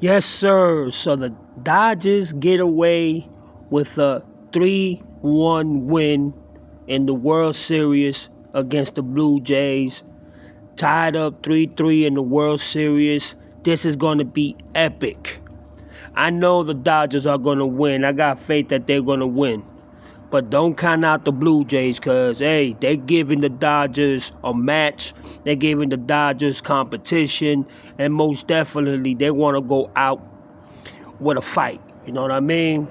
Yes, sir. So the Dodgers get away with a 3-1 win in the World Series against the Blue Jays. Tied up 3-3 in the World Series. This is going to be epic. I know the Dodgers are going to win. I got faith that they're going to win. But don't count out the Blue Jays because, hey, they're giving the Dodgers a match. They're giving the Dodgers competition. And most definitely, they want to go out with a fight. You know what I mean?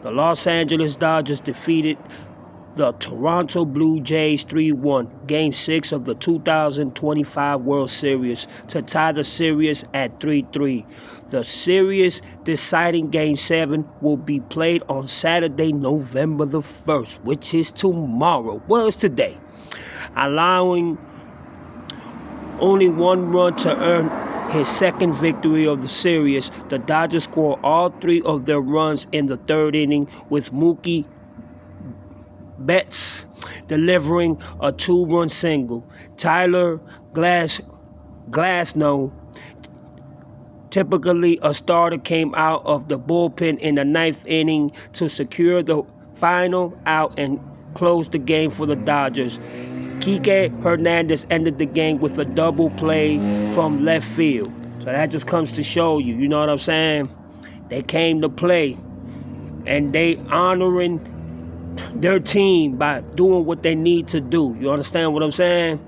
The Los Angeles Dodgers defeated the Toronto Blue Jays 3-1, Game 6 of the 2025 World Series to tie the series at 3-3. The series deciding Game 7 will be played on Saturday, November the 1st, which is tomorrow. Well, it's today. Allowing only one run to earn his second victory of the series, the Dodgers scored all three of their runs in the third inning, with Mookie Betts delivering a two-run single. Tyler Glasnow, typically a starter, came out of the bullpen in the ninth inning to secure the final out and close the game for the Dodgers. Kike Hernandez ended the game with a double play from left field. So that just comes to show you, you know what I'm saying? They came to play, and they honoring their team by doing what they need to do. You understand what I'm saying?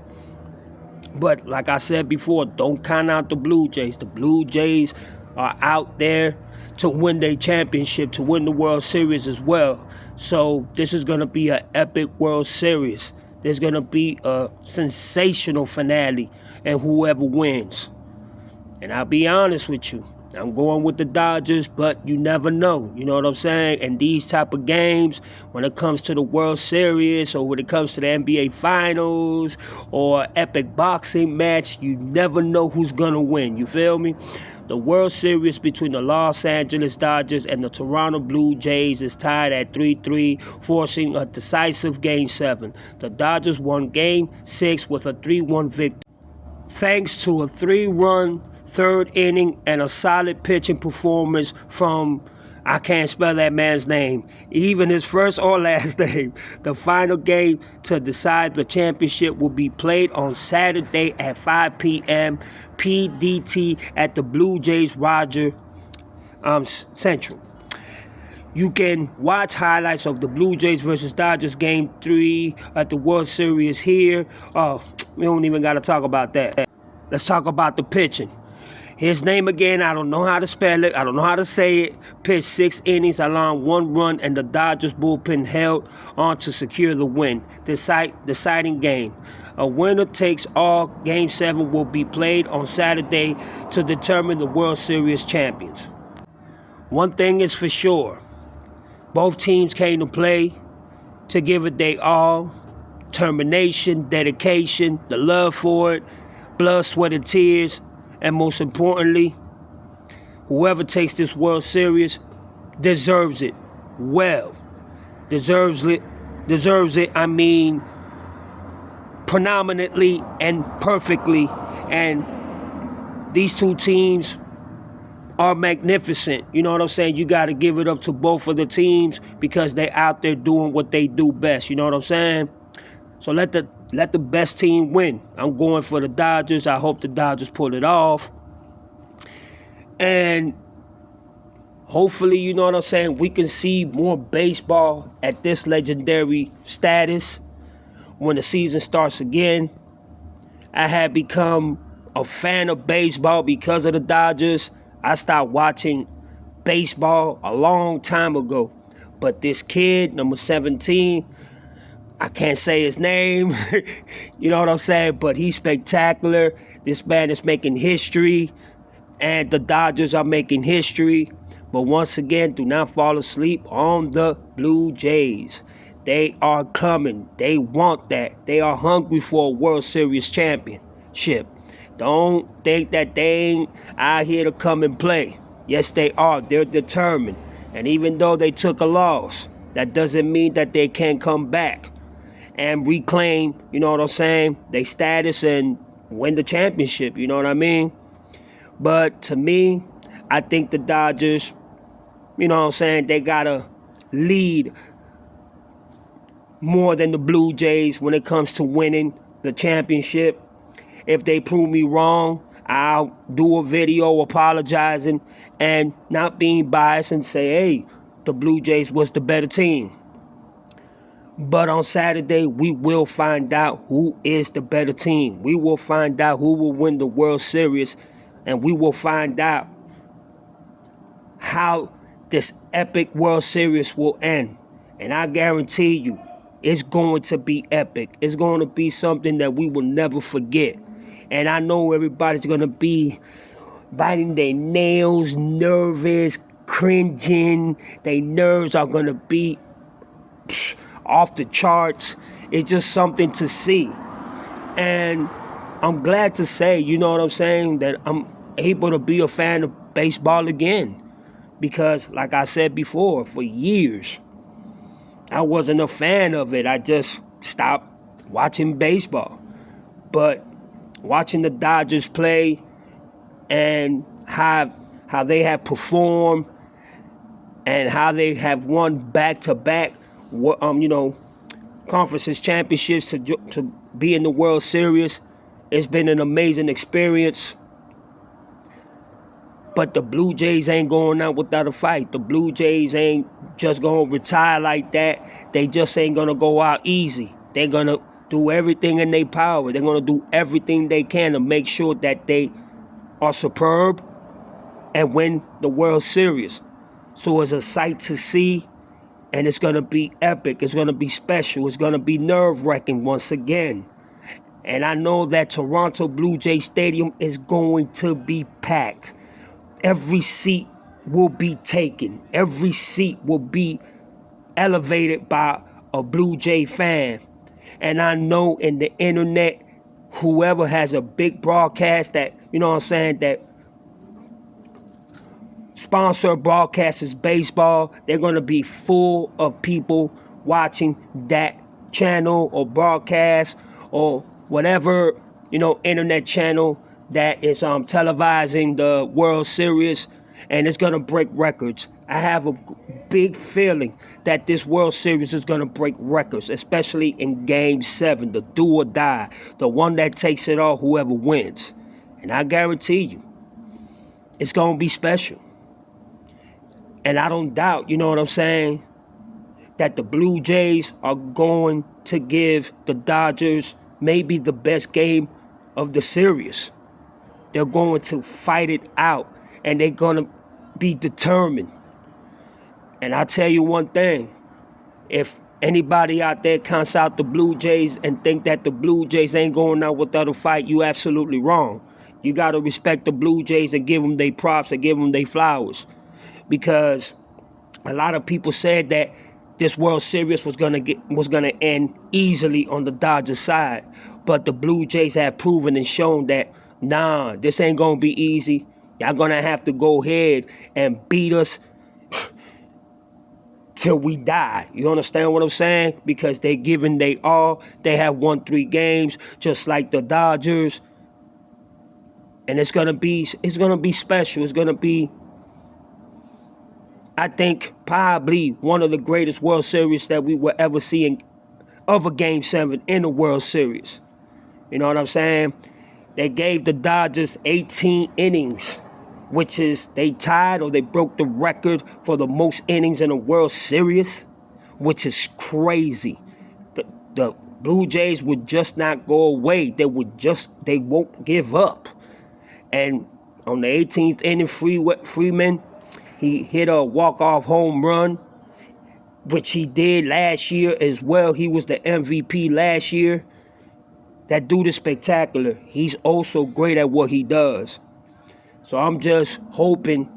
But like I said before, don't count out the Blue Jays. The Blue Jays are out there to win their championship, to win the World Series as well. So this is going to be an epic World Series. There's going to be a sensational finale, and whoever wins. And I'll be honest with you, I'm going with the Dodgers, but you never know. You know what I'm saying? And these type of games, when it comes to the World Series or when it comes to the NBA Finals or epic boxing match, you never know who's going to win. You feel me? The World Series between the Los Angeles Dodgers and the Toronto Blue Jays is tied at 3-3, forcing a decisive Game 7. The Dodgers won Game 6 with a 3-1 victory, thanks to a 3-run third inning and a solid pitching performance from, I can't spell that man's name, even his first or last name. The final game to decide the championship will be played on Saturday at 5 p.m. PDT at the Blue Jays Rogers Central. You can watch highlights of the Blue Jays versus Dodgers Game 3 at the World Series here. We don't even got to talk about that. Let's talk about the pitching. His name again, I don't know how to spell it. I don't know how to say it. Pitched 6 innings, allowing 1 run, and the Dodgers bullpen held on to secure the win. Deciding game. A winner takes all. Game 7 will be played on Saturday to determine the World Series champions. One thing is for sure. Both teams came to play to give it their all. Determination, dedication, the love for it, blood, sweat, and tears. And most importantly, whoever takes this World Series deserves it. Well, deserves it, I mean, predominantly and perfectly. And these two teams are magnificent. You know what I'm saying? You got to give it up to both of the teams because they're out there doing what they do best. You know what I'm saying? So let the best team win. I'm going for the Dodgers. I hope the Dodgers pull it off. And hopefully, you know what I'm saying, we can see more baseball at this legendary status when the season starts again. I had become a fan of baseball because of the Dodgers. I stopped watching baseball a long time ago. But this kid, number 17, I can't say his name, you know what I'm saying, but he's spectacular. This man is making history, and the Dodgers are making history. But once again, do not fall asleep on the Blue Jays. They are coming. They want that. They are hungry for a World Series championship. Don't think that they ain't out here to come and play. Yes, they are. They're determined. And even though they took a loss, that doesn't mean that they can't come back and reclaim, you know what I'm saying, their status and win the championship, you know what I mean? But to me, I think the Dodgers, you know what I'm saying, they got to lead more than the Blue Jays when it comes to winning the championship. If they prove me wrong, I'll do a video apologizing and not being biased and say, hey, the Blue Jays was the better team. But on Saturday, we will find out who is the better team. We will find out who will win the World Series, and we will find out how this epic World Series will end. And I guarantee you, it's going to be epic. It's going to be something that we will never forget. And I know everybody's going to be biting their nails, nervous, cringing. Their nerves are going to be off the charts. It's just something to see. And I'm glad to say, you know what I'm saying, that I'm able to be a fan of baseball again. Because, like I said before, for years, I wasn't a fan of it. I just stopped watching baseball. But watching the Dodgers play and how they have performed and how they have won back-to-back, conferences championships to be in the World Series, it's been an amazing experience. But the Blue Jays ain't going out without a fight. The Blue Jays ain't just going to retire like that. They just ain't going to go out easy. They're going to do everything in their power. They're going to do everything they can to make sure that they are superb and win the World Series. So it's a sight to see, and it's going to be epic. It's going to be special. It's going to be nerve-wracking once again. And I know that Toronto Blue Jay Stadium is going to be packed. Every seat will be taken. Every seat will be elevated by a Blue Jay fan. And I know in the internet, whoever has a big broadcast that, you know what I'm saying, that sponsor broadcasts baseball, they're going to be full of people watching that channel or broadcast or whatever, internet channel that is televising the World Series, and it's going to break records. I have a big feeling that this World Series is going to break records, especially in Game 7, the do or die, the one that takes it all, whoever wins. And I guarantee you, it's going to be special. And I don't doubt, you know what I'm saying, that the Blue Jays are going to give the Dodgers maybe the best game of the series. They're going to fight it out, and they're going to be determined. And I'll tell you one thing. If anybody out there counts out the Blue Jays and think that the Blue Jays ain't going out without a fight, you absolutely wrong. You got to respect the Blue Jays and give them their props and give them their flowers. Because a lot of people said that this World Series was gonna end easily on the Dodgers side. But the Blue Jays have proven and shown that, nah, this ain't going to be easy. Y'all going to have to go ahead and beat us till we die. You understand what I'm saying? Because they giving they all. They have won 3 games, just like the Dodgers. And it's going to be special. It's going to be, I think, probably one of the greatest World Series that we will ever see of a Game 7 in the World Series. You know what I'm saying? They gave the Dodgers 18 innings, which is they tied or they broke the record for the most innings in a World Series, which is crazy. The Blue Jays would just not go away. They won't give up. And on the 18th inning, Freeman, he hit a walk-off home run, which he did last year as well. He was the MVP last year. That dude is spectacular. He's also great at what he does. So I'm just hoping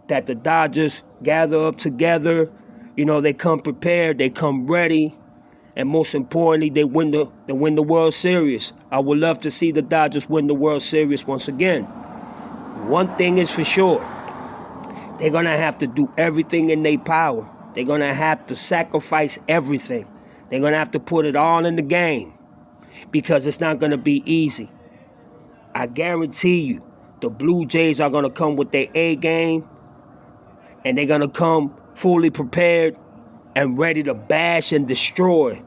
that the Dodgers gather up together. They come prepared, they come ready, and most importantly, they win the World Series. I would love to see the Dodgers win the World Series once again. One thing is for sure. They're going to have to do everything in their power. They're going to have to sacrifice everything. They're going to have to put it all in the game. Because it's not going to be easy. I guarantee you, The Blue Jays are going to come with their A game, and they're going to come fully prepared and ready to bash and destroy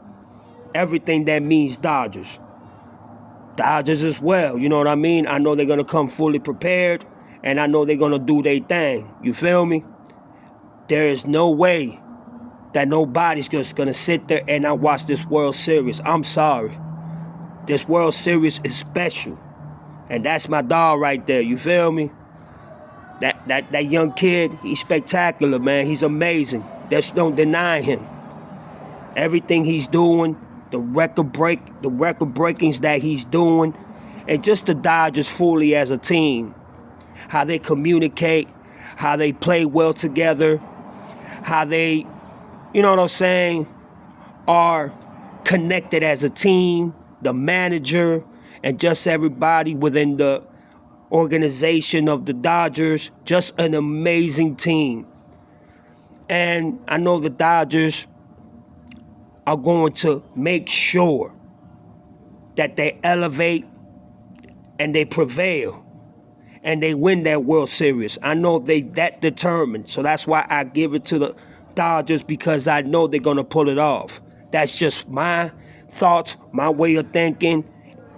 everything that means Dodgers. Dodgers as well, you know what I mean? I know they're going to come fully prepared, and I know they're going to do their thing. You feel me? There is no way that nobody's just going to sit there and not watch this World Series. I'm sorry. This World Series is special. And that's my dog right there, you feel me? That young kid, he's spectacular, man. He's amazing. There's no denying him. Everything he's doing, the record breakings that he's doing, and just the Dodgers fully as a team. How they communicate, how they play well together, how they, you know what I'm saying, are connected as a team, the manager, and just everybody within the organization of the Dodgers. Just an amazing team. And I know the Dodgers are going to make sure that they elevate and they prevail and they win that World Series. I know they that determined, so that's why I give it to the Dodgers, because I know they're going to pull it off. That's just my thoughts, my way of thinking.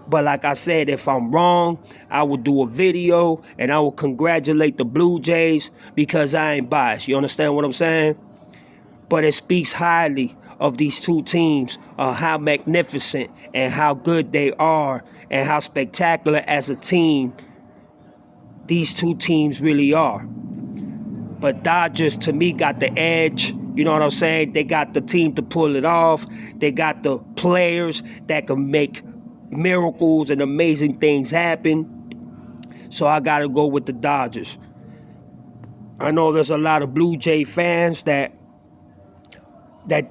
But like I said, if I'm wrong, I will do a video and I will congratulate the Blue Jays because I ain't biased. You understand what I'm saying? But it speaks highly of these two teams, how magnificent and how good they are and how spectacular as a team these two teams really are. But Dodgers, to me, got the edge. You know what I'm saying? They got the team to pull it off. They got the players that can make miracles and amazing things happen. So I got to go with the Dodgers. I know there's a lot of Blue Jay fans that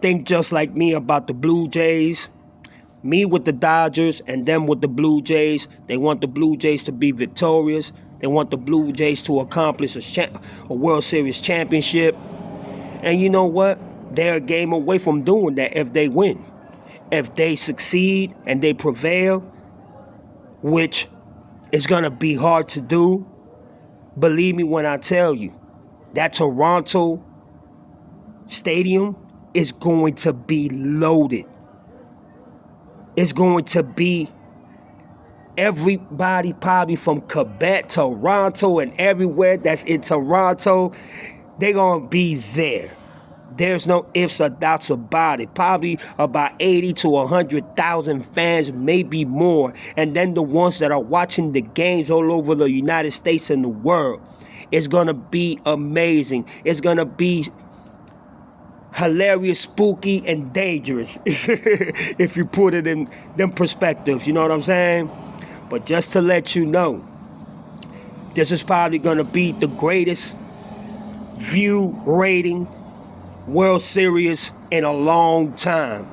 think just like me about the Blue Jays. Me with the Dodgers and them with the Blue Jays. They want the Blue Jays to be victorious. They want the Blue Jays to accomplish a World Series championship. And you know what? They're a game away from doing that if they win. If they succeed and they prevail, which is going to be hard to do, believe me when I tell you, that Toronto stadium is going to be loaded. It's going to be everybody probably from Quebec, Toronto, and everywhere that's in Toronto, they're going to be there. There's no ifs or doubts about it. Probably about 80 to 100,000 fans, maybe more. And then the ones that are watching the games all over the United States and the world. It's going to be amazing. It's going to be hilarious, spooky, and dangerous if you put it in them perspectives. You know what I'm saying? But just to let you know, this is probably going to be the greatest view rating World Series in a long time.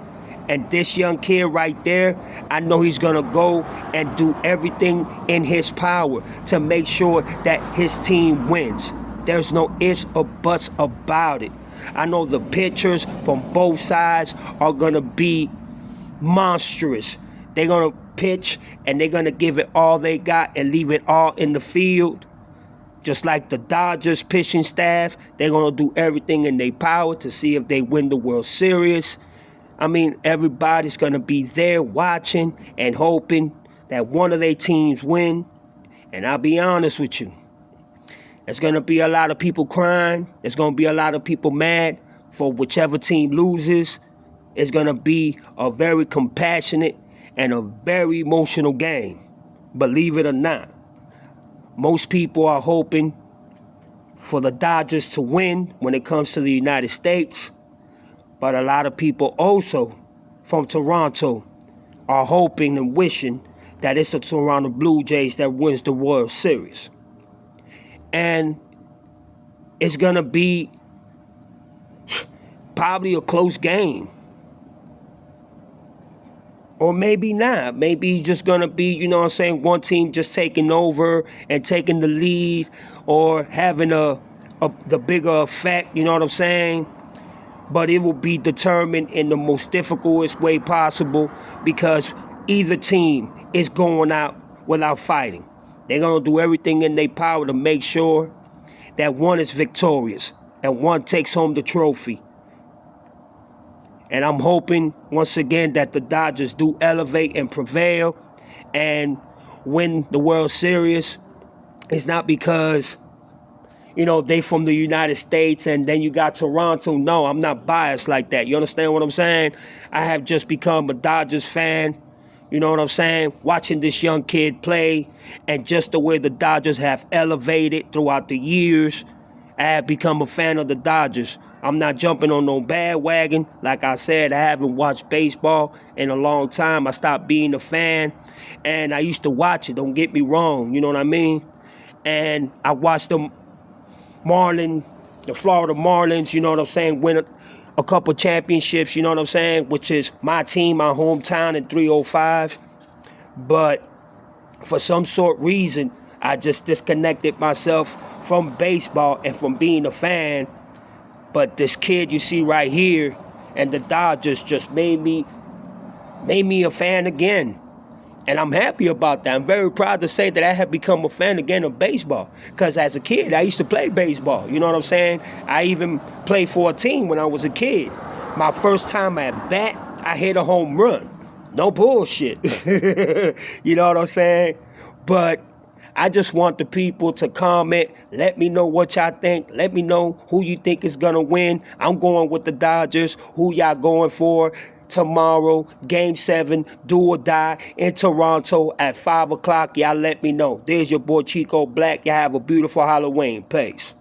And this young kid right there, I know he's going to go and do everything in his power to make sure that his team wins. There's no ifs or buts about it. I know the pitchers from both sides are going to be monstrous. They're going to pitch and they're going to give it all they got and leave it all in the field. Just like the Dodgers pitching staff, they're going to do everything in their power to see if they win the World Series. I mean, everybody's going to be there watching and hoping that one of their teams win. And I'll be honest with you, there's going to be a lot of people crying. There's going to be a lot of people mad for whichever team loses. It's going to be a very compassionate and a very emotional game, believe it or not. Most people are hoping for the Dodgers to win when it comes to the United States. But a lot of people also from Toronto are hoping and wishing that it's the Toronto Blue Jays that wins the World Series. And it's going to be probably a close game. Or maybe not. Maybe it's just going to be, you know what I'm saying, one team just taking over and taking the lead or having the bigger effect, you know what I'm saying? But it will be determined in the most difficult way possible because either team is going out without fighting. They're going to do everything in their power to make sure that one is victorious and one takes home the trophy. And I'm hoping, once again, that the Dodgers do elevate and prevail and win the World Series. It's not because, they from the United States and then you got Toronto. No, I'm not biased like that. You understand what I'm saying? I have just become a Dodgers fan. You know what I'm saying? Watching this young kid play and just the way the Dodgers have elevated throughout the years, I have become a fan of the Dodgers. I'm not jumping on no bandwagon. Like I said, I haven't watched baseball in a long time. I stopped being a fan, and I used to watch it. Don't get me wrong, you know what I mean? And I watched the Florida Marlins, you know what I'm saying, win a couple championships, you know what I'm saying, which is my team, my hometown in 305. But for some sort of reason, I just disconnected myself from baseball and from being a fan. But this kid you see right here and the Dodgers just made me a fan again. And I'm happy about that. I'm very proud to say that I have become a fan again of baseball. Because as a kid, I used to play baseball. You know what I'm saying? I even played for a team when I was a kid. My first time at bat, I hit a home run. No bullshit. You know what I'm saying? But I just want the people to comment. Let me know what y'all think. Let me know who you think is going to win. I'm going with the Dodgers. Who y'all going for? Tomorrow, Game 7, do or die in Toronto at 5 o'clock. Y'all let me know. There's your boy Chico Black. Y'all have a beautiful Halloween. Peace.